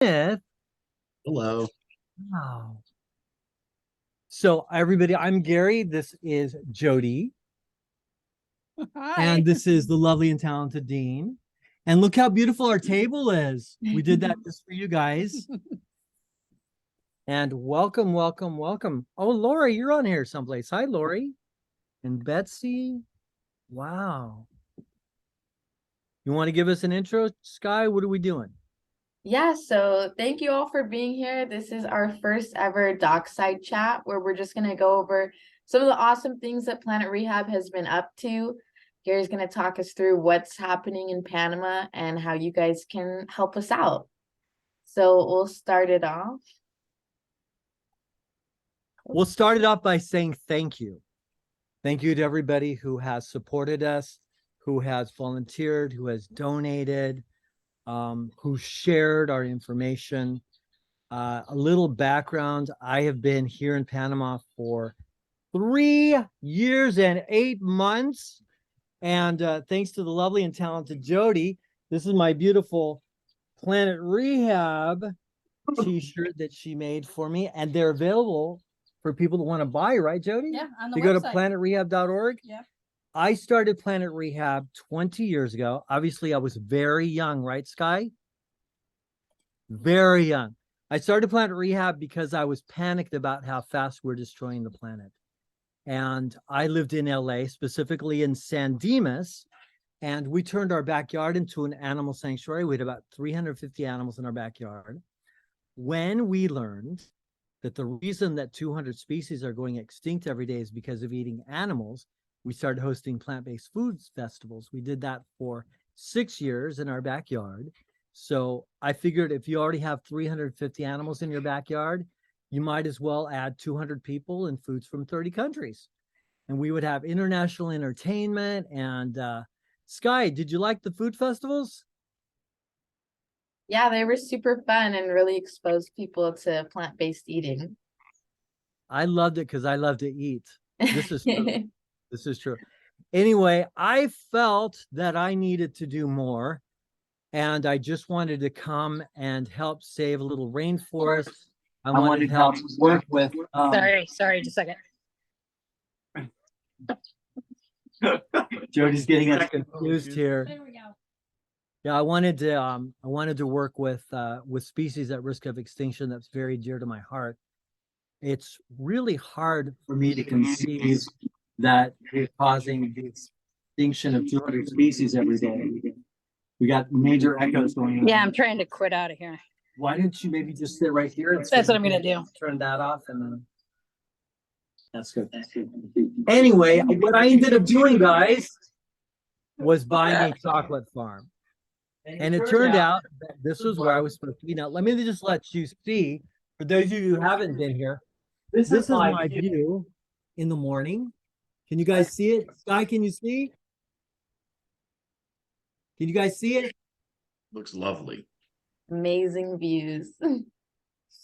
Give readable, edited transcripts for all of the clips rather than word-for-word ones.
Smith. Hello. Wow. So everybody, I'm Gary. This is Jody. Hi. And this is the lovely and talented Dean. And look how beautiful our table is. We did that just for you guys. And welcome, welcome, welcome. Oh, Lori, you're on here someplace. Hi, Lori. And Betsy. Wow. You want to give us an intro, Sky? What are we doing? Yeah, so thank you all for being here. This is our first ever dockside chat where we're just going to go over some of the awesome things that Planet Rehab has been up to. Gary's going to talk us through what's happening in Panama and how you guys can help us out. So we'll start it off. We'll start it off by saying thank you. Thank you to everybody who has supported us, who has volunteered, who has donated, who shared our information. A little background, I have been here in Panama for 3 years and 8 months. And thanks to the lovely and talented Jody, this is my beautiful Planet Rehab t-shirt that she made for me. And they're available for people that want to buy, right, Jody? Yeah, on the you website. Go to planetrehab.org. Yeah. I started Planet Rehab 20 years ago. Obviously, I was very young, right, Sky? Very young. I started Planet Rehab because I was panicked about how fast we're destroying the planet. And I lived in LA, specifically in San Dimas, and we turned our backyard into an animal sanctuary. We had about 350 animals in our backyard. When we learned that the reason that 200 species are going extinct every day is because of eating animals, we started hosting plant-based foods festivals. We did that for 6 years in our backyard. So I figured if you already have 350 animals in your backyard, you might as well add 200 people and foods from 30 countries. And we would have international entertainment. And Sky, did you like the food festivals? Yeah, they were super fun and really exposed people to plant-based eating. I loved it because I love to eat. This is true. This is true. Anyway, I felt that I needed to do more. And I just wanted to come and help save a little rainforest. I wanted to help work with. Sorry, just a second. Jody's getting us confused here. There we go. Yeah, I wanted to work with species at risk of extinction. That's very dear to my heart. It's really hard for me to conceive that we're causing the extinction of 200 species every day. We got major echoes going on. Yeah, I'm trying to quit out of here. Why don't you maybe just sit right here? That's what I'm gonna do. Turn that off and then. That's good. Anyway, what I ended up doing, guys, was buying a chocolate farm. And it turned out that this was where I was supposed to be. Now, let me just let you see, for those of you who haven't been here, this is my view in the morning. Can you guys see it? Sky, can you see? Can you guys see it? Looks lovely. Amazing views.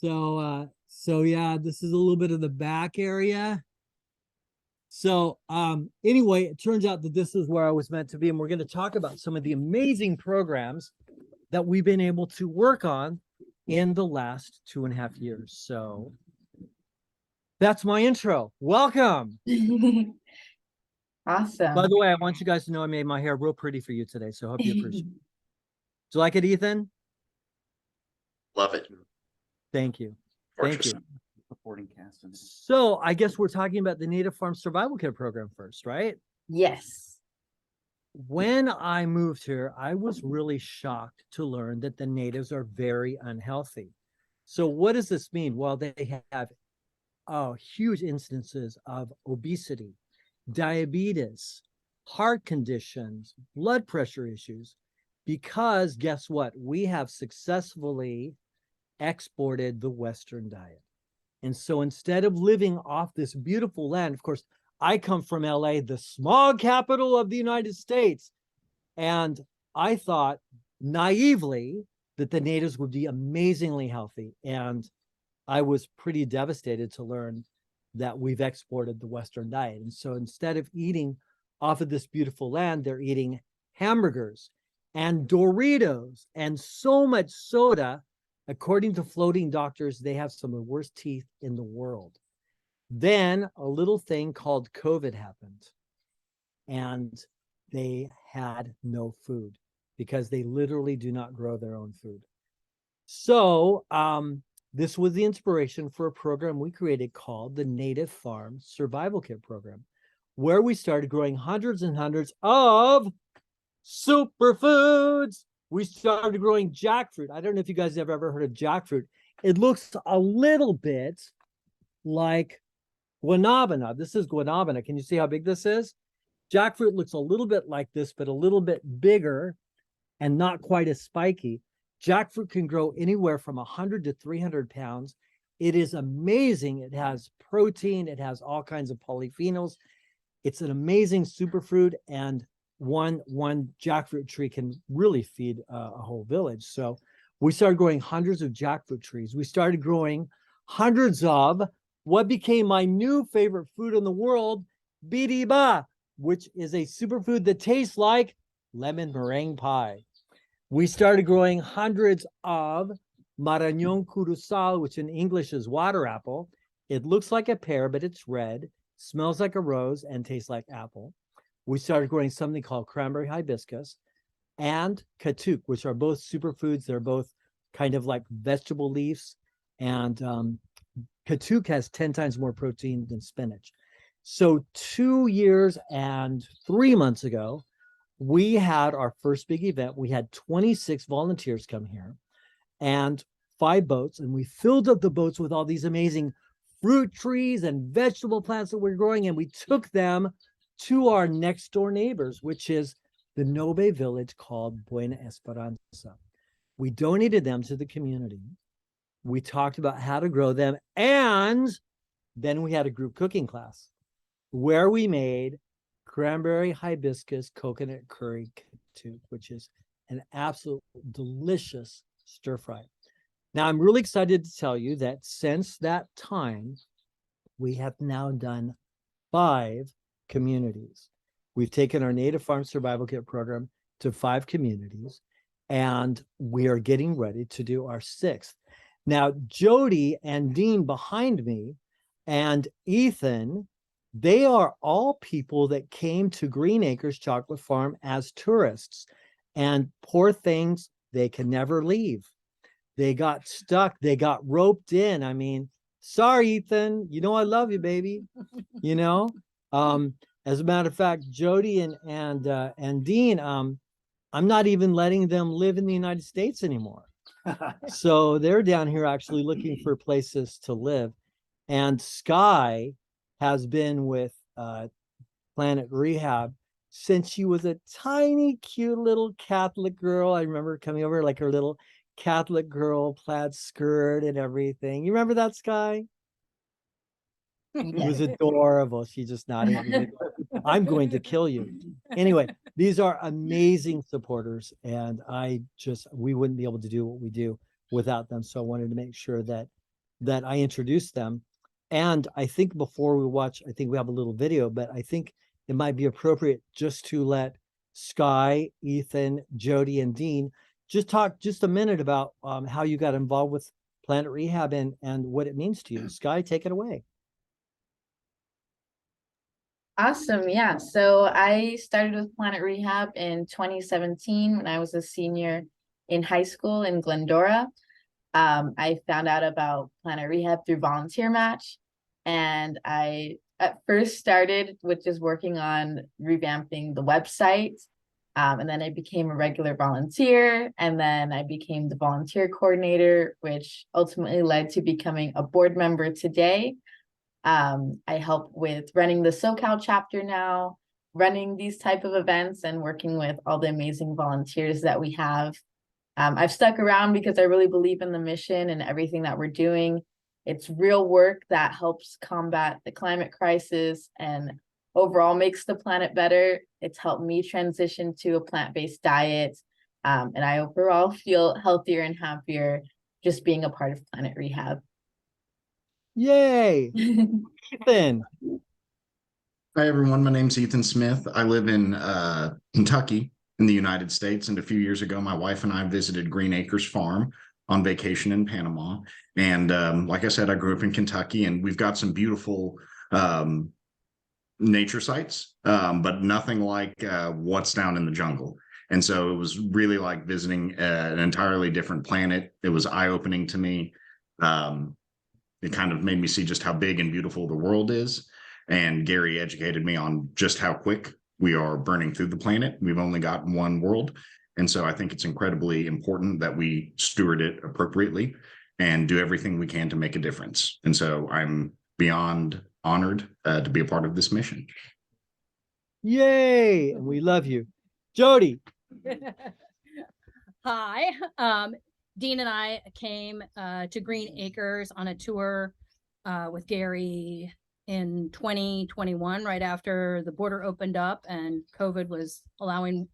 So yeah, this is a little bit of the back area. So anyway, it turns out that this is where I was meant to be, and we're going to talk about some of the amazing programs that we've been able to work on in the last 2.5 years. So that's my intro. Welcome. Awesome. By the way, I want you guys to know I made my hair real pretty for you today, so I hope you appreciate it. Do you like it, Ethan? Love it. Thank you. Thank you. Supporting cast. So I guess we're talking about the Native Farm Survival Kit program first, right? Yes. When I moved here, I was really shocked to learn that the natives are very unhealthy. So what does this mean? Well, they have huge instances of obesity, diabetes, heart conditions, blood pressure issues, because guess what? We have successfully exported the Western diet. And so instead of living off this beautiful land, of course, I come from LA, the smog capital of the United States. And I thought naively that the natives would be amazingly healthy. And I was pretty devastated to learn that we've exported the Western diet. And so instead of eating off of this beautiful land, they're eating hamburgers and Doritos and so much soda According to floating doctors, they have some of the worst teeth in the world. Then a little thing called COVID happened, and they had no food because they literally do not grow their own food. So this was the inspiration for a program we created called the Native Farm Survival Kit Program, where we started growing hundreds and hundreds of superfoods. We started growing jackfruit. I don't know if you guys have ever heard of jackfruit. It looks a little bit like guanabana. This is guanabana. Can you see how big this is? Jackfruit looks a little bit like this, but a little bit bigger and not quite as spiky. Jackfruit can grow anywhere from 100 to 300 pounds. It is amazing. It has protein. It has all kinds of polyphenols. It's an amazing superfood, and one jackfruit tree can really feed a whole village. So we started growing hundreds of jackfruit trees. We started growing hundreds of what became my new favorite food in the world, biriba, which is a superfood that tastes like lemon meringue pie. We started growing hundreds of marañón curacao, which in English is water apple. It looks like a pear, but it's red, smells like a rose, and tastes like apple. We started growing something called cranberry hibiscus and katuk, which are both superfoods. They're both kind of like vegetable leaves. And katuk has 10 times more protein than spinach. So 2 years and 3 months ago, we had our first big event. We had 26 volunteers come here and 5 boats, and we filled up the boats with all these amazing fruit trees and vegetable plants that we're growing, and we took them to our next door neighbors, which is the Nobe village called Buena Esperanza. We donated them to the community. We talked about how to grow them, and then we had a group cooking class where we made cranberry hibiscus coconut curry katuk, which is an absolute delicious stir fry. Now, I'm really excited to tell you that since that time, we have now done 5 communities. We've taken our Native Farm Survival Kit program to 5 communities, and we are getting ready to do our 6th. Now, Jody and Dean behind me and Ethan, they are all people that came to Green Acres Chocolate Farm as tourists, and poor things, they can never leave. They got stuck. They got roped in. I mean, sorry, Ethan, you know, I love you, baby. You know, as a matter of fact, Jody and Dean, I'm not even letting them live in the United States anymore. So they're down here actually looking for places to live. And Sky has been with Planet Rehab since she was a tiny, cute little Catholic girl. I remember coming over like her little Catholic girl plaid skirt and everything. You remember that, Sky? It was adorable. She just nodded at me. I'm going to kill you. Anyway, these are amazing supporters, and we wouldn't be able to do what we do without them. So I wanted to make sure that I introduced them. And I think before we watch, I think we have a little video, but I think it might be appropriate just to let Sky, Ethan, Jody, and Dean just talk just a minute about how you got involved with Planet Rehab and what it means to you. Sky, take it away. Awesome. Yeah. So I started with Planet Rehab in 2017 when I was a senior in high school in Glendora. I found out about Planet Rehab through Volunteer Match. And I at first started with just working on revamping the website. And then I became a regular volunteer. And then I became the volunteer coordinator, which ultimately led to becoming a board member today. I help with running the SoCal chapter now, running these type of events and working with all the amazing volunteers that we have. I've stuck around because I really believe in the mission and everything that we're doing. It's real work that helps combat the climate crisis and overall makes the planet better. It's helped me transition to a plant-based diet. And I overall feel healthier and happier just being a part of Planet Rehab. Yay! Ethan. Hi, everyone. My name's Ethan Smith. I live in Kentucky in the United States. And a few years ago, my wife and I visited Green Acres Farm, on vacation in Panama. And like I said, I grew up in Kentucky, and we've got some beautiful nature sites, but nothing like what's down in the jungle. And so it was really like visiting an entirely different planet. It was eye-opening to me. It kind of made me see just how big and beautiful the world is. And Gary educated me on just how quick we are burning through the planet. We've only got one world. And so I think it's incredibly important that we steward it appropriately and do everything we can to make a difference. And so I'm beyond honored to be a part of this mission. Yay! And we love you. Jody. Hi. Dean and I came to Green Acres on a tour with Gary in 2021, right after the border opened up and COVID was allowing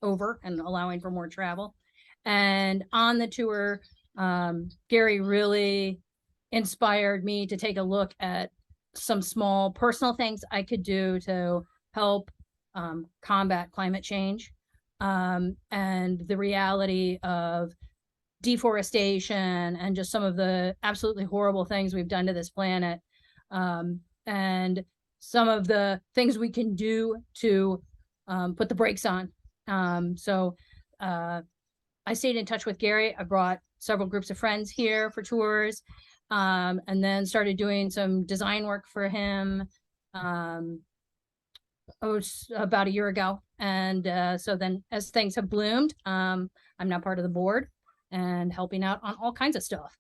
for more travel. And on the tour, Gary really inspired me to take a look at some small personal things I could do to help combat climate change, and the reality of deforestation and just some of the absolutely horrible things we've done to this planet, and some of the things we can do to put the brakes on. So I stayed in touch with Gary. I brought several groups of friends here for tours, and then started doing some design work for him about a year ago. And so then as things have bloomed, I'm now part of the board and helping out on all kinds of stuff.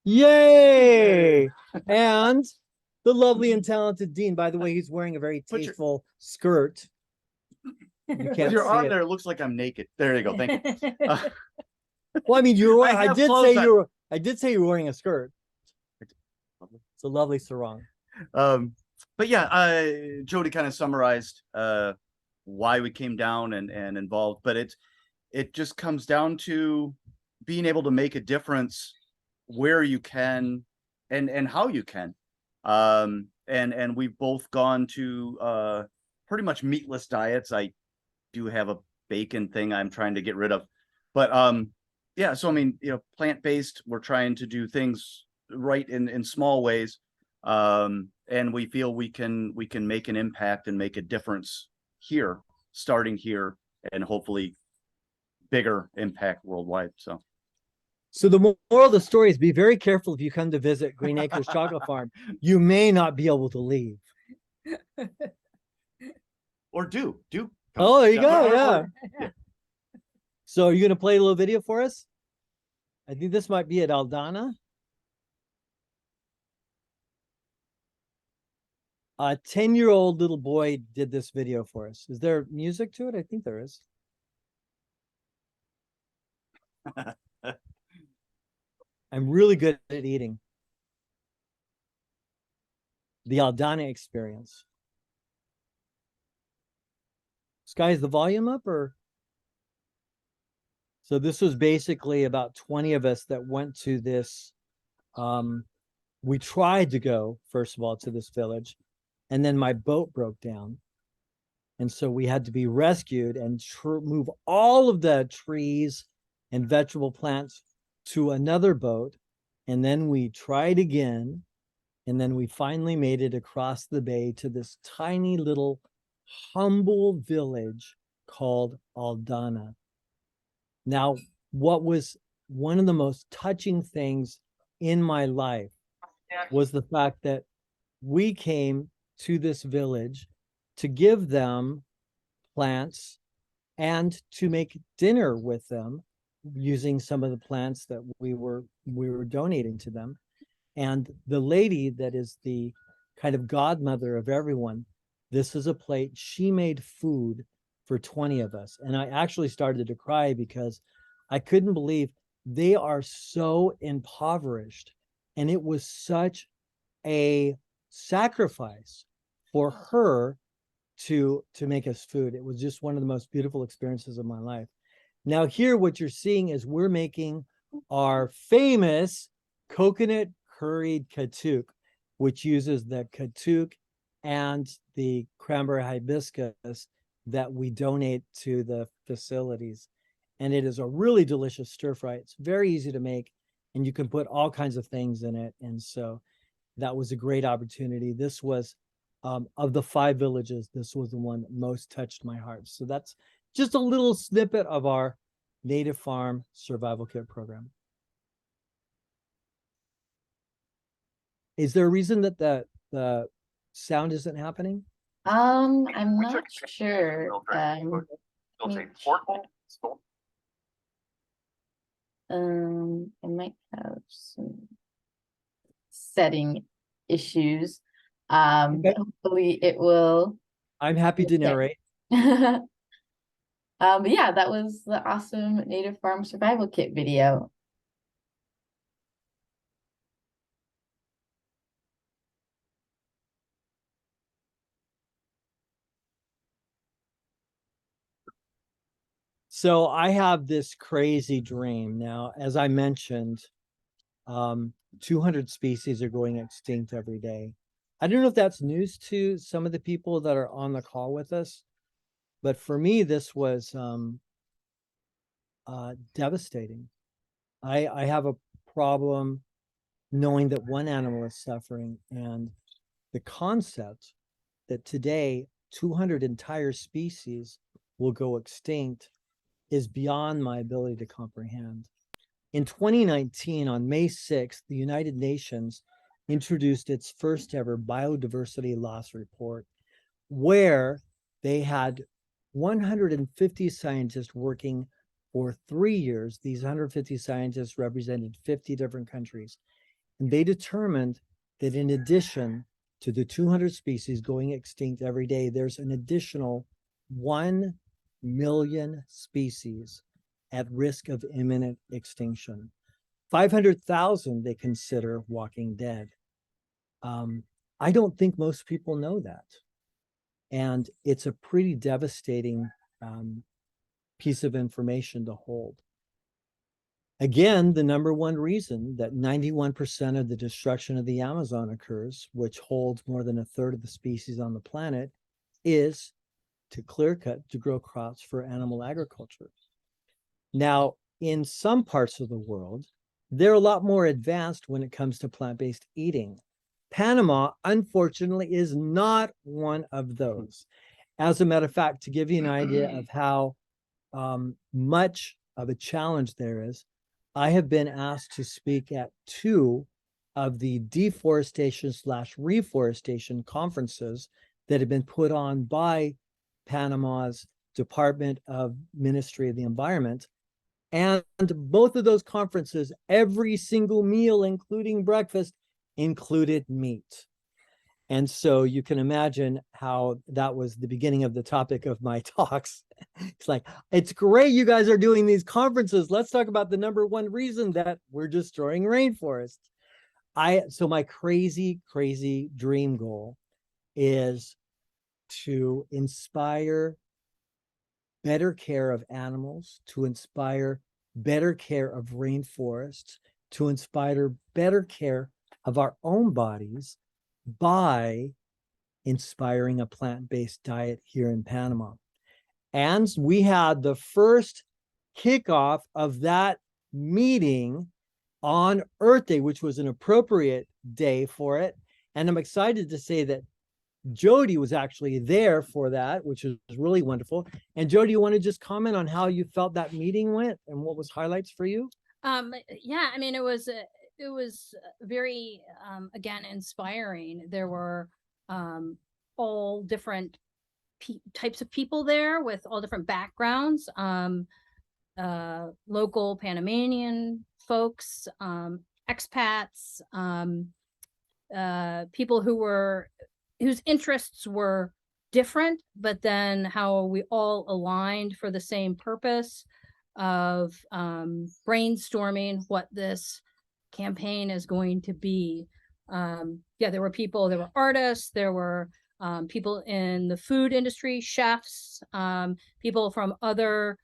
Yay! And the lovely and talented Dean. By the way, he's wearing a very tasteful skirt. You With can't your see arm it. there, it looks like I'm naked. There you go. Thank you. Well, I mean, I have clothes on. I did say you were wearing a skirt. It's a lovely sarong. But yeah, Jody kind of summarized why we came down and involved, but it just comes down to being able to make a difference where you can and how you can. And we've both gone to pretty much meatless diets. I do have a bacon thing I'm trying to get rid of, but yeah, so I mean, plant-based, we're trying to do things right in small ways, and we feel we can make an impact and make a difference here, starting here, and hopefully bigger impact worldwide. So the moral of the story is be very careful if you come to visit Green Acres Chocolate Farm. You may not be able to leave. Or do come. Oh, there you go. Or- Yeah. yeah. So are you going to play a little video for us? I think this might be at Aldana. A 10-year-old little boy did this video for us. Is there music to it? I think there is. I'm really good at eating. The Aldana experience. Sky, is the volume up or? So this was basically about 20 of us that went to this. We tried to go, first of all, to this village, and then my boat broke down. And so we had to be rescued and move all of the trees and vegetable plants to another boat. And then we tried again. And then we finally made it across the bay to this tiny little humble village called Aldana. Now, what was one of the most touching things in my life was the fact that we came to this village to give them plants and to make dinner with them using some of the plants that we were donating to them. And the lady that is the kind of godmother of everyone, this is a plate. She made food for 20 of us. And I actually started to cry because I couldn't believe they are so impoverished. And it was such a sacrifice for her to make us food. It was just one of the most beautiful experiences of my life. Now here, what you're seeing is we're making our famous coconut curried katuk, which uses the katuk and the cranberry hibiscus that we donate to the facilities. and it is a really delicious stir fry. It's very easy to make, and you can put all kinds of things in it. And so that was a great opportunity. This was, of the 5 villages, this was the one that most touched my heart. So that's just a little snippet of our Native Farm Survival Kit program. Is there a reason that the sound isn't happening? I'm not sure. Let me I might have some setting issues. Okay. Hopefully it will. I'm happy to narrate. But yeah, that was the awesome Native Farm Survival Kit video. So I have this crazy dream now. As I mentioned, 200 species are going extinct every day. I don't know if that's news to some of the people that are on the call with us, but for me, this was devastating. I have a problem knowing that one animal is suffering, and the concept that today 200 entire species will go extinct is beyond my ability to comprehend. In 2019, on May 6th, the United Nations introduced its first ever biodiversity loss report, where they had 150 scientists working for 3 years. These 150 scientists represented 50 different countries. And they determined that in addition to the 200 species going extinct every day, there's an additional 1 million species at risk of imminent extinction. 500,000 they consider walking dead. I don't think most people know that. And it's a pretty devastating piece of information to hold. Again, the number one reason that 91% of the destruction of the Amazon occurs, which holds more than a third of the species on the planet, is to clear cut to grow crops for animal agriculture. Now, in some parts of the world, they're a lot more advanced when it comes to plant-based eating. Panama, unfortunately, is not one of those. As a matter of fact, to give you an idea of how much of a challenge there is, I have been asked to speak at 2 of the deforestation/reforestation conferences that have been put on by Panama's Department of Ministry of the Environment. And both of those conferences, every single meal, including breakfast, included meat. And so you can imagine how that was the beginning of the topic of my talks. It's like, it's great you guys are doing these conferences. Let's talk about the number one reason that we're destroying rainforests. So my crazy, crazy dream goal is to inspire better care of animals, to inspire better care of rainforests, to inspire better care of our own bodies by inspiring a plant-based diet here in Panama. And we had the first kickoff of that meeting on Earth Day, which was an appropriate day for it. And I'm excited to say that Jody was actually there for that, which was really wonderful. And Jody, you want to just comment on how you felt that meeting went and what was highlights for you? Yeah, I mean, it was very again inspiring. There were all different types of people there with all different backgrounds, local Panamanian folks, expats, people whose interests were different, but then how we all aligned for the same purpose of brainstorming what this campaign is going to be. Yeah, there were artists, there were people in the food industry, chefs, people from other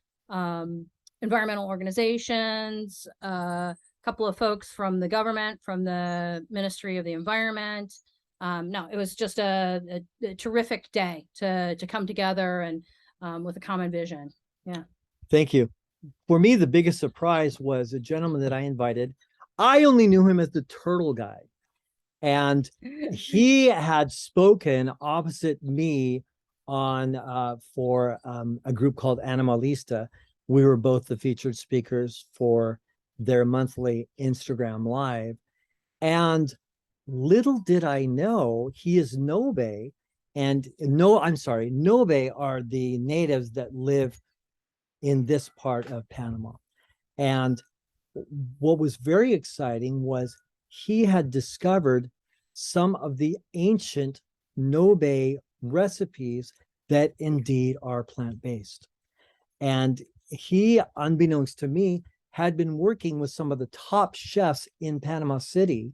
environmental organizations, a couple of folks from the government, from the Ministry of the Environment. No, it was just a terrific day to come together and with a common vision. Yeah. Thank you. for me, the biggest surprise was a gentleman that I invited. I only knew him as the turtle guy. And he had spoken opposite me on for a group called Animalista. We were both the featured speakers for their monthly Instagram live. And little did I know he is Nobe. And no, I'm sorry, Nobe are the natives that live in this part of Panama. And what was very exciting was he had discovered some of the ancient Nobe recipes that indeed are plant-based. And he, unbeknownst to me, had been working with some of the top chefs in Panama City.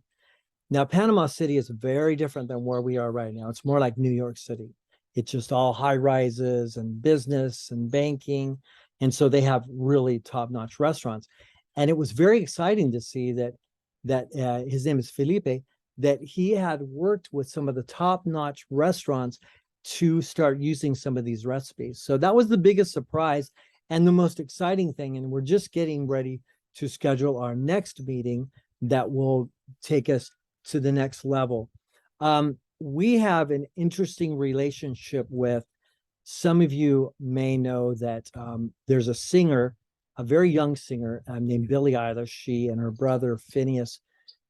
Now, Panama City is very different than where we are right now. It's more like New York City. It's just all high rises and business and banking. And so they have really top-notch restaurants. And it was very exciting to see that his name is Felipe, that he had worked with some of the top-notch restaurants to start using some of these recipes. So that was the biggest surprise and the most exciting thing. And we're just getting ready to schedule our next meeting that will take us to the next level. We have an interesting relationship with, some of you may know that there's a singer, a very young singer named Billie Eilish. She and her brother Phineas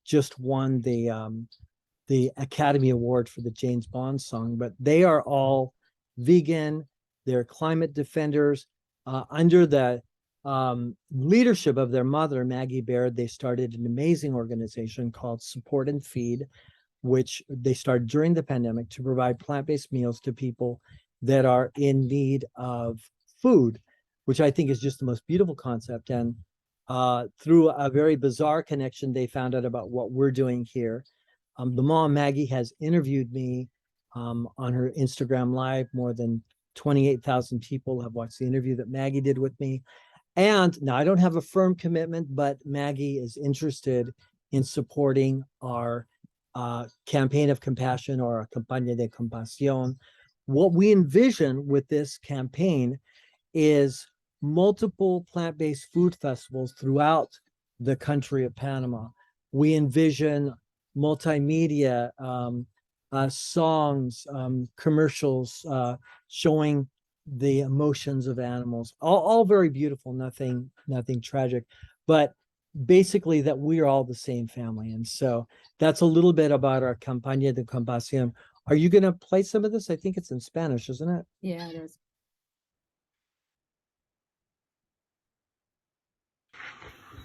just won the Academy Award for the James Bond song, but they are all vegan. They're climate defenders. Under the leadership of their mother, Maggie Baird, they started an amazing organization called Support and Feed, which they started during the pandemic to provide plant-based meals to people that are in need of food, which I think is just the most beautiful concept. And through a very bizarre connection, they found out about what we're doing here. The mom, Maggie, has interviewed me on her Instagram Live. More than 28,000 people have watched the interview that Maggie did with me. And now I don't have a firm commitment, but Maggie is interested in supporting our campaign of compassion, or a campaña de compasión. What we envision with this campaign is multiple plant-based food festivals throughout the country of Panama. We envision multimedia, songs, commercials, showing the emotions of animals, all very beautiful, nothing tragic, but basically that we are all the same family. And so that's a little bit about our Campaña de Compasión. Are you going to play some of this? I think it's in Spanish, isn't it? Yeah, it is.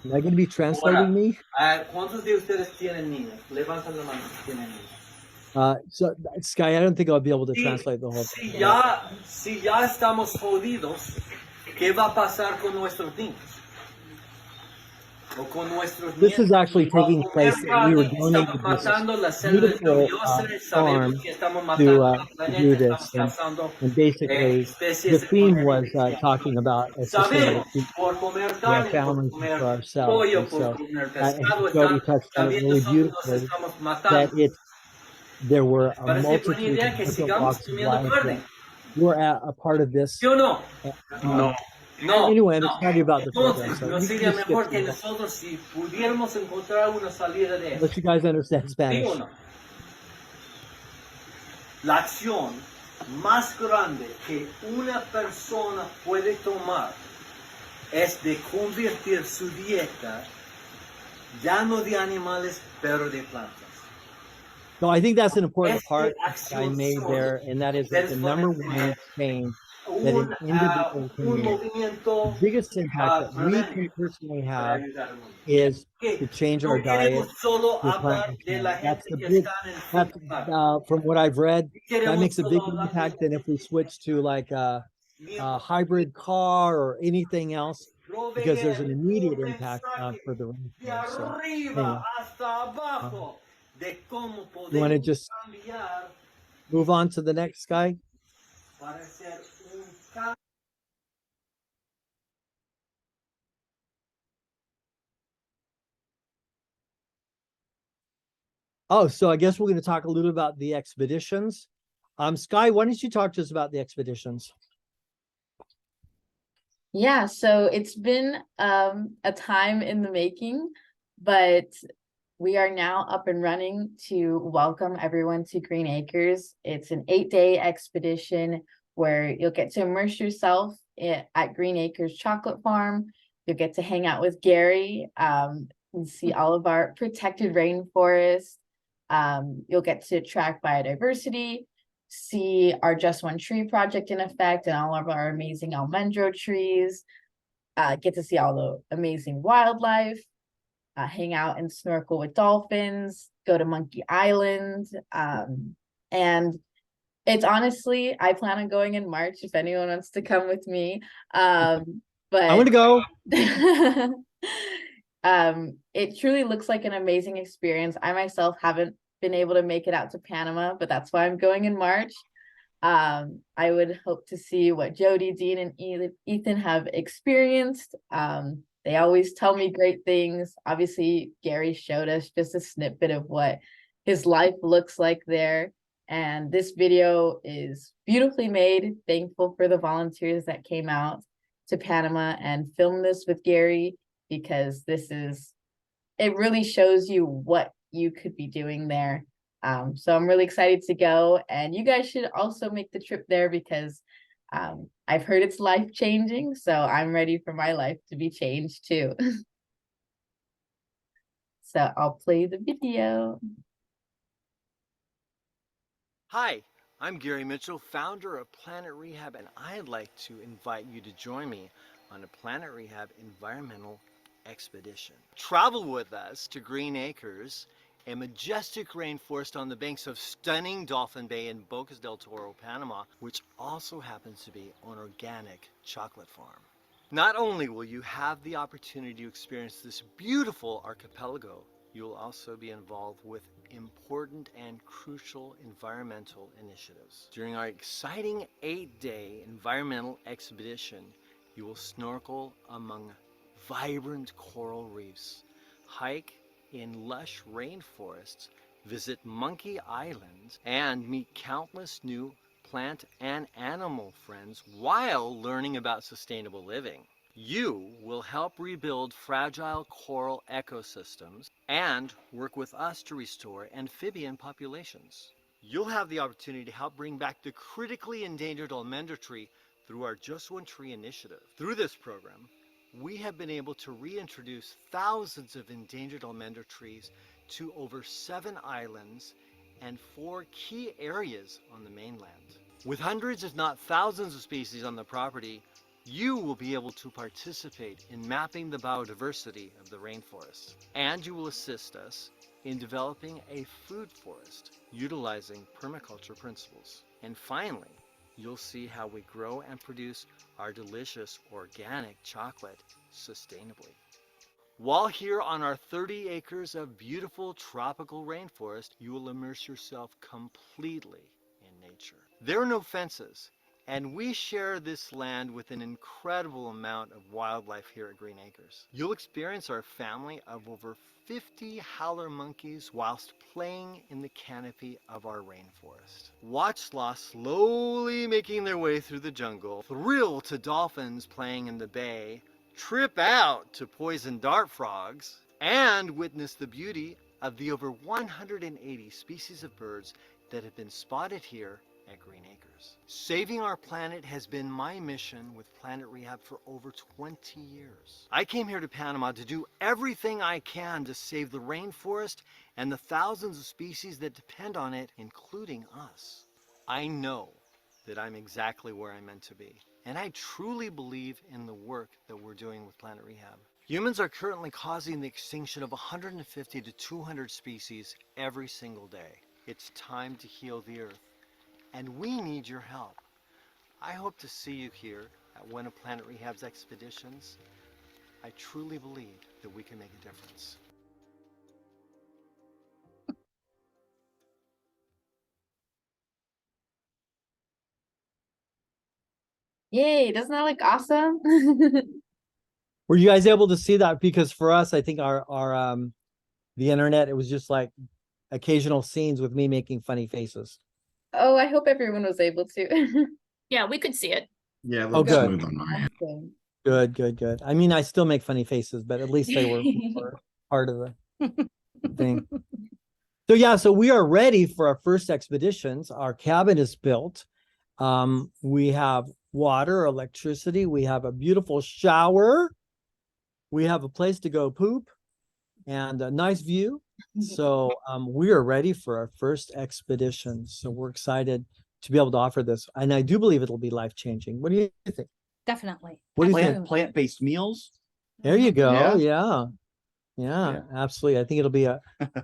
Am I going to be translating me? ¿Cuántos de ustedes tienen niños? Levanten la mano si tienen niños. So Sky, I don't think I'll be able to translate the whole thing. Si ya estamos jodidos, ¿qué va a pasar con nuestros niños? O con nuestros This is actually taking place. We were Estamos matando la donating selva this beautiful lluviosa, farm sabemos que estamos matando el to planeta, do estamos this. And cazando basically, especies the de theme was poder. talking about a sustainable Sabemos future por comer for our carne, por families and comer for ourselves. pollo, And por so, comer and pescado, Jody touched on it también really nosotros nos beautifully, estamos that matando. there were a Parece buena multitude idea of que different sigamos walks of comiendo life carne. that were a part of this. ¿Sí o no? No. No. Anyway, I'm excited about the program. Entonces, So no we can sería just skip mejor que through that. nosotros si pudiéramos encontrar una salida de eso. Unless you guys understand ¿Sí Spanish. o no? La acción más grande que una persona puede tomar es de convertir su dieta ya no de animales, pero de plantas. So I think that's an important Este part that I made there, and that is that the number one change that an individual can Un make, movimiento the biggest impact that we can personally have, para ayudar al mundo. is Que to change no our diet queremos solo to hablar plant-based de diet. la That's gente the que big, está en el that's, supermercado. from what I've read, that Queremos makes a big solo hablar de impact than if we switch to like a hybrid car or anything else, because there's an immediate impact for the de rainforest. So, arriba anyway, hasta abajo de cómo you want to podemos just cambiar move on to the next guy? para hacer un cambio. Oh, so I guess we're going to talk a little about the expeditions. Sky, why don't you talk to us about the expeditions? Yeah, so it's been a time in the making, but we are now up and running to welcome everyone to Green Acres. It's an 8-day expedition where you'll get to immerse yourself at Green Acres Chocolate Farm. You'll get to hang out with Gary and see all of our protected rainforest. You'll get to track biodiversity, see our Just One Tree project in effect and all of our amazing almendro trees, get to see all the amazing wildlife, hang out and snorkel with dolphins, go to Monkey Island. And it's honestly, I plan on going in March if anyone wants to come with me. I But want to go. it truly looks like an amazing experience. I myself haven't been able to make it out to Panama, but that's why I'm going in March. I would hope to see what Jody, Dean, and Ethan have experienced. They always tell me great things. Obviously, Gary showed us just a snippet of what his life looks like there. And this video is beautifully made. Thankful for the volunteers that came out to Panama and filmed this with Gary, because it really shows you what you could be doing there. So I'm really excited to go, and you guys should also make the trip there because I've heard it's life-changing, so I'm ready for my life to be changed too. So I'll play the video. Hi, I'm Gary Mitchell, founder of Planet Rehab, and I'd like to invite you to join me on a Planet Rehab environmental expedition. Travel with us to Green Acres, a majestic rainforest on the banks of stunning Dolphin Bay in Bocas del Toro, Panama, which also happens to be an organic chocolate farm. Not only will you have the opportunity to experience this beautiful archipelago, you will also be involved with important and crucial environmental initiatives. During our exciting 8-day environmental expedition, you will snorkel among vibrant coral reefs, hike in lush rainforests, visit Monkey Island, and meet countless new plant and animal friends while learning about sustainable living. You will help rebuild fragile coral ecosystems and work with us to restore amphibian populations. You'll have the opportunity to help bring back the critically endangered almendro tree through our Just One Tree initiative. Through this program, we have been able to reintroduce thousands of endangered almendro trees to over 7 islands and 4 key areas on the mainland. With hundreds if not thousands of species on the property, you will be able to participate in mapping the biodiversity of the rainforest, and you will assist us in developing a food forest utilizing permaculture principles. And finally, you'll see how we grow and produce our delicious organic chocolate sustainably. While here on our 30 acres of beautiful tropical rainforest, you will immerse yourself completely in nature. There are no fences, and we share this land with an incredible amount of wildlife here at Green Acres. You'll experience our family of over 50 howler monkeys whilst playing in the canopy of our rainforest. Watch sloths slowly making their way through the jungle, thrill to dolphins playing in the bay, trip out to poison dart frogs, and witness the beauty of the over 180 species of birds that have been spotted here at Green Acres. Saving our planet has been my mission with Planet Rehab for over 20 years. I came here to Panama to do everything I can to save the rainforest and the thousands of species that depend on it, including us. I know that I'm exactly where I'm meant to be, and I truly believe in the work that we're doing with Planet Rehab. Humans are currently causing the extinction of 150 to 200 species every single day. It's time to heal the earth, and we need your help. I hope to see you here at one of Planet Rehab's expeditions. I truly believe that we can make a difference. Yay, doesn't that look awesome? Were you guys able to see that? Because for us, I think our the internet, it was just like occasional scenes with me making funny faces. Oh, I hope everyone was able to. Yeah, we could see it. Yeah, it Oh, looks good. smooth on my end. Awesome. Good, good, good. I mean, I still make funny faces, but at least they were part of the thing. So yeah, so we are ready for our first expeditions. Our cabin is built. We have water, electricity. We have a beautiful shower. We have a place to go poop and a nice view. So we are ready for our first expedition. So we're excited to be able to offer this. And I do believe it'll be life-changing. What do you think? Definitely. What do you Absolutely. think? Plant-based meals. There you go. Yeah. Yeah, absolutely. I think it'll be a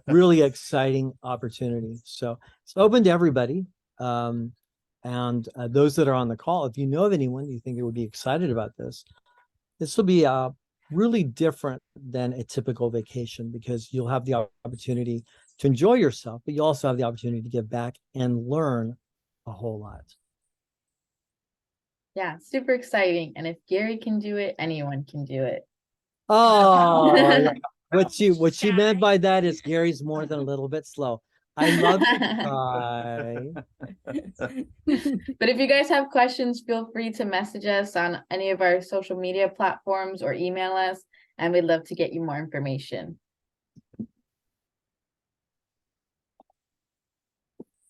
really exciting opportunity. So it's open to everybody. And those that are on the call, if you know of anyone you think would be excited about this will be really different than a typical vacation, because you'll have the opportunity to enjoy yourself, but you also have the opportunity to give back and learn a whole lot. Yeah, super exciting. And if Gary can do it, anyone can do it. Oh, yeah. What she meant by that is Gary's more than a little bit slow. I love to try. But if you guys have questions, feel free to message us on any of our social media platforms or email us, and we'd love to get you more information.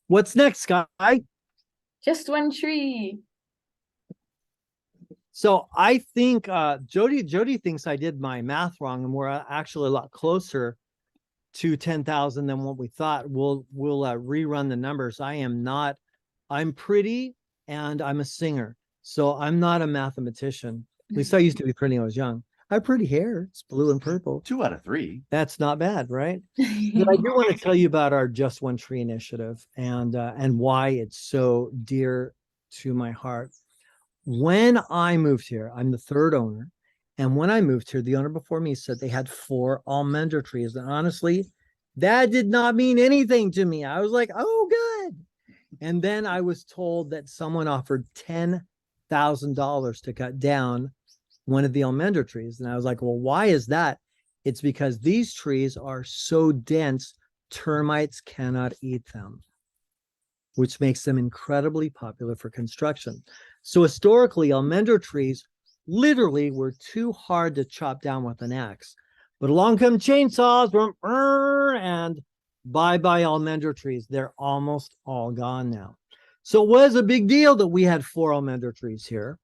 What's next, Sky? Just one tree. So I think Jody thinks I did my math wrong, and we're actually a lot closer to 10,000 than what we thought. We'll rerun the numbers. I'm pretty, and I'm a singer, so I'm not a mathematician. At least I used to be pretty when I was young. I have pretty hair. It's blue and purple. 2 out of 3. That's not bad, right? But I do want to tell you about our Just One Tree initiative and why it's so dear to my heart. When I moved here, I'm the third owner. And when I moved here, the owner before me said they had 4 almond trees. And honestly, that did not mean anything to me. I was like, oh, good. And then I was told that someone offered $10,000 to cut down one of the almond trees. And I was like, well, why is that? It's because these trees are so dense, termites cannot eat them, which makes them incredibly popular for construction. So historically, almond trees literally were too hard to chop down with an axe. But along come chainsaws, and bye-bye almond trees. They're almost all gone now. So it was a big deal that we had 4 almond trees here.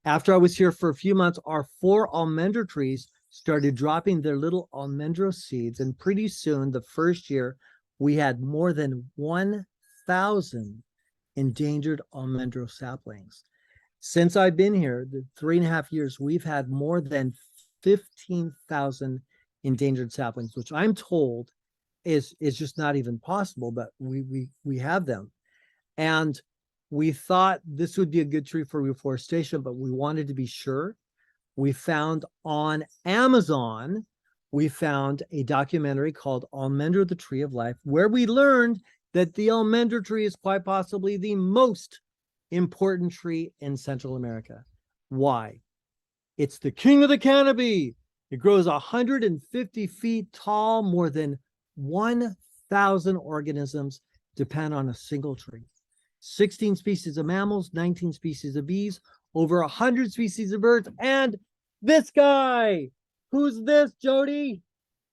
After I was here for a few months, our 4 almond trees started dropping their little almendro seeds. And pretty soon, the first year, we had more than 1,000 endangered almendro saplings. Since I've been here, the 3.5 years, we've had more than 15,000 endangered saplings, which I'm told is just not even possible, but we have them. And we thought this would be a good tree for reforestation, but we wanted to be sure. We found on Amazon, we found a documentary called Almender, the Tree of Life, where we learned that the almender tree is quite possibly the most important tree in Central America. Why? It's the king of the canopy. It grows 150 feet tall. More than 1,000 organisms depend on a single tree. 16 species of mammals, 19 species of bees, over 100 species of birds, and this guy. Who's this, Jody?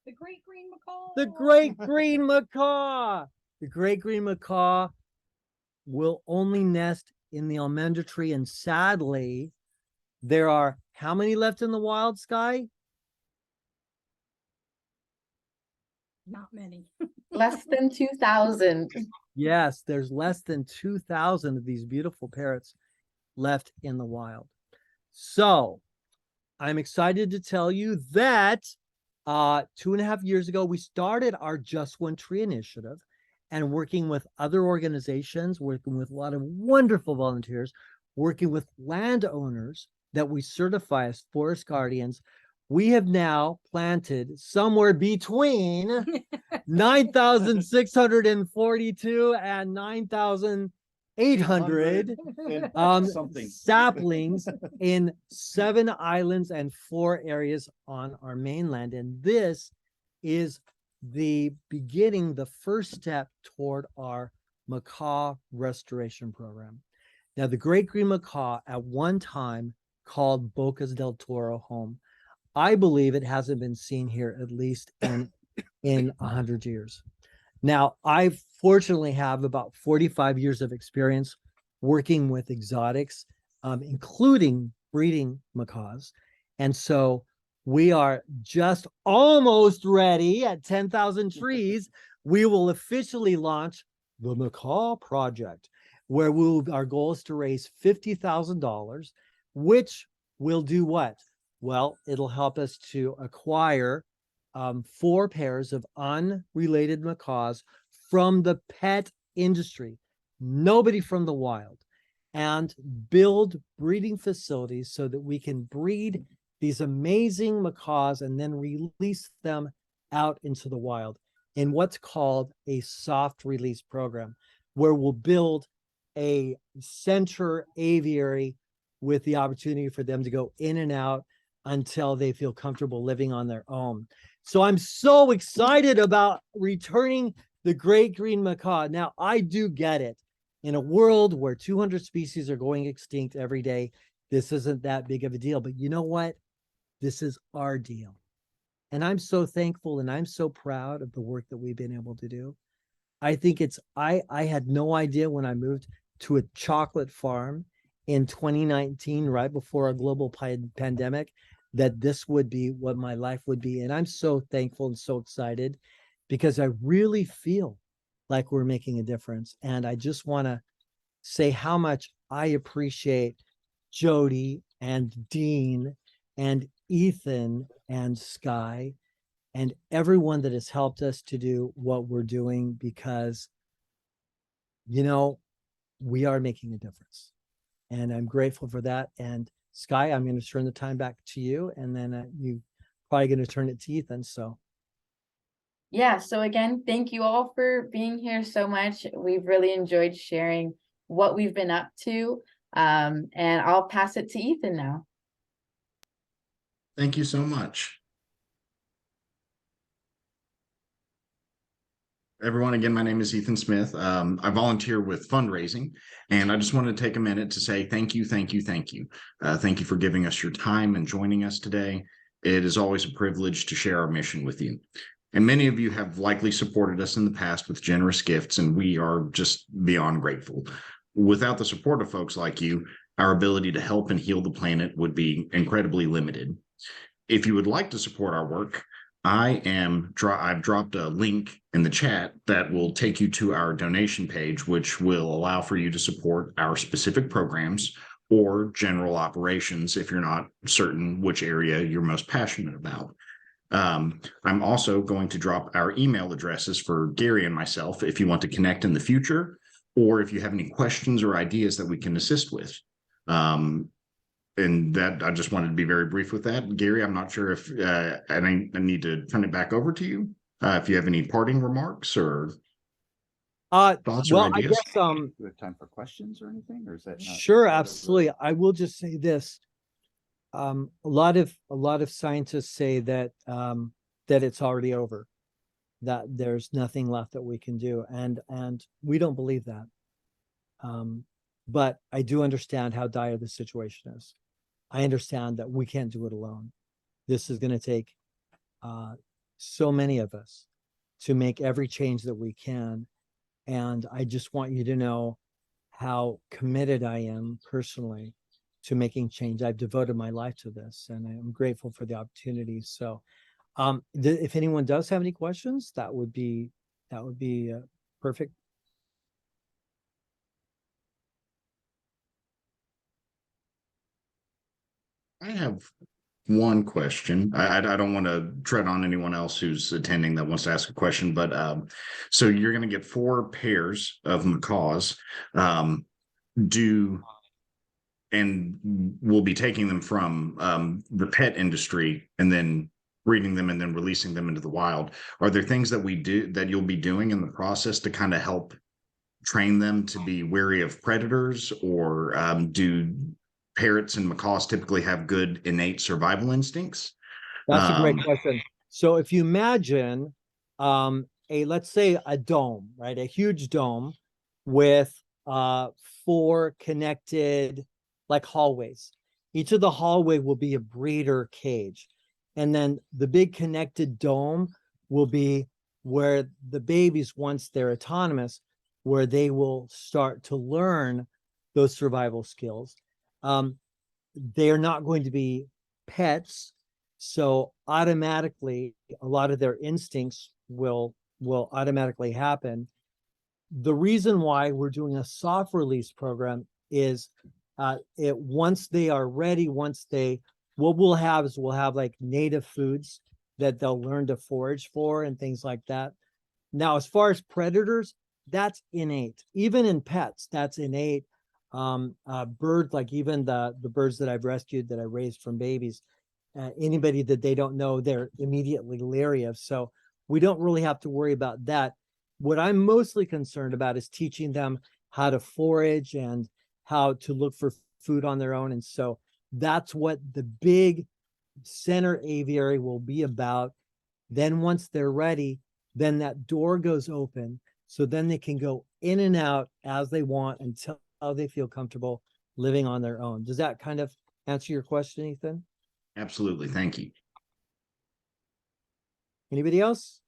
The great green macaw. The great green macaw. The great green macaw will only nest in the almender tree, and sadly, there are how many left in the wild, Sky? Not many. Less than 2,000. Yes, there's less than 2,000 of these beautiful parrots left in the wild. So I'm excited to tell you that 2.5 years ago, we started our Just One Tree initiative, and working with other organizations, working with a lot of wonderful volunteers, working with landowners that we certify as forest guardians, we have now planted somewhere between 9,642 and 9,800 something. saplings in 7 islands and 4 areas on our mainland. And this is the beginning, the first step toward our macaw restoration program. Now, the great green macaw at one time called Bocas del Toro home. I believe it hasn't been seen here at least in 100 years. Now, I fortunately have about 45 years of experience working with exotics, including breeding macaws. And so we are just almost ready at 10,000 trees. We will officially launch the Macaw Project, where our goal is to raise $50,000, which will do what? Well, it'll help us to acquire 4 pairs of unrelated macaws from the pet industry, nobody from the wild, and build breeding facilities so that we can breed these amazing macaws and then release them out into the wild in what's called a soft release program, where we'll build a center aviary with the opportunity for them to go in and out until they feel comfortable living on their own. So I'm so excited about returning the great green macaw. Now, I do get it. In a world where 200 species are going extinct every day, this isn't that big of a deal. But you know what? This is our deal. And I'm so thankful and I'm so proud of the work that we've been able to do. I think I had no idea when I moved to a chocolate farm in 2019, right before a global pandemic, that this would be what my life would be. And I'm so thankful and so excited because I really feel like we're making a difference. And I just want to say how much I appreciate Jody and Dean and Ethan and Sky and everyone that has helped us to do what we're doing, because, you know, we are making a difference. And I'm grateful for that. And Sky, I'm going to turn the time back to you, and then you probably going to turn it to Ethan. So Yeah, so again, thank you all for being here so much. We've really enjoyed sharing what we've been up to. And I'll pass it to Ethan now. Thank you so much. Everyone, again, my name is Ethan Smith. I volunteer with fundraising, and I just wanted to take a minute to say thank you, thank you, thank you. Thank you for giving us your time and joining us today. It is always a privilege to share our mission with you. And many of you have likely supported us in the past with generous gifts, and we are just beyond grateful. Without the support of folks like you, our ability to help and heal the planet would be incredibly limited. If you would like to support our work, I've dropped a link in the chat that will take you to our donation page, which will allow for you to support our specific programs or general operations if you're not certain which area you're most passionate about. I'm also going to drop our email addresses for Gary and myself if you want to connect in the future, or if you have any questions or ideas that we can assist with. And that I just wanted to be very brief with that. Gary, I'm not sure if I need to turn it back over to you. If you have any parting remarks or thoughts or ideas. I guess Do we have time for questions or anything, or is that not sure, part of the- absolutely. I will just say this. A lot of scientists say that that it's already over, that there's nothing left that we can do, and we don't believe that. But I do understand how dire the situation is. I understand that we can't do it alone. This is going to take so many of us to make every change that we can. And I just want you to know how committed I am personally to making change. I've devoted my life to this, and I'm grateful for the opportunity. So if anyone does have any questions, that would be perfect. I have one question. I don't want to tread on anyone else who's attending that wants to ask a question, but so you're going to get 4 pairs of macaws. And we'll be taking them from the pet industry and then breeding them and then releasing them into the wild. Are there things that you'll be doing in the process to kind of help train them to be wary of predators, or do parrots and macaws typically have good innate survival instincts? That's a great question. So if you imagine let's say a dome, right? A huge dome with 4 connected like hallways. Each of the hallway will be a breeder cage. And then the big connected dome will be where the babies, once they're autonomous, where they will start to learn those survival skills. They are not going to be pets. So automatically, a lot of their instincts will automatically happen. The reason why we're doing a soft release program is once they are ready, what we'll have is we'll have like native foods that they'll learn to forage for and things like that. Now, as far as predators, that's innate. Even in pets, that's innate. Birds, like even the birds that I've rescued, that I raised from babies, anybody that they don't know, they're immediately leery of. So we don't really have to worry about that. What I'm mostly concerned about is teaching them how to forage and how to look for food on their own. And so that's what the big center aviary will be about. Then once they're ready, then that door goes open. So then they can go in and out as they want until they feel comfortable living on their own. Does that kind of answer your question, Ethan? Absolutely. Thank you. Anybody else?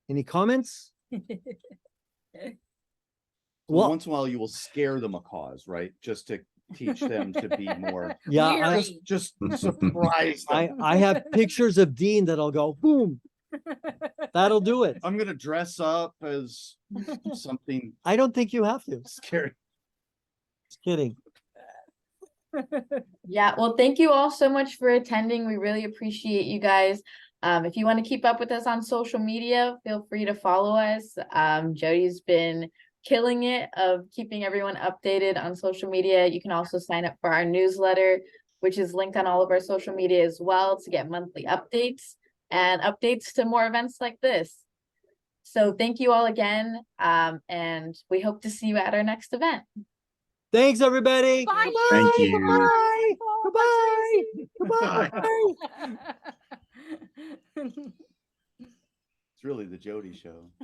Any comments? Well, once in a while you will scare the macaws, right? Just to teach them to be more yeah, Weary. just surprise them. I have pictures of Dean that'll go boom. That'll do it. I'm gonna dress up as something I don't think you have to. scary. Just kidding. Yeah, well, thank you all so much for attending. We really appreciate you guys. If you want to keep up with us on social media, feel free to follow us. Jody's been killing it of keeping everyone updated on social media. You can also sign up for our newsletter, which is linked on all of our social media as well, to get monthly updates and updates to more events like this. So thank you all again, and we hope to see you at our next event. Thanks, everybody. Bye. Thank you. Goodbye. Goodbye. Bye. Goodbye. It's really the Jody show.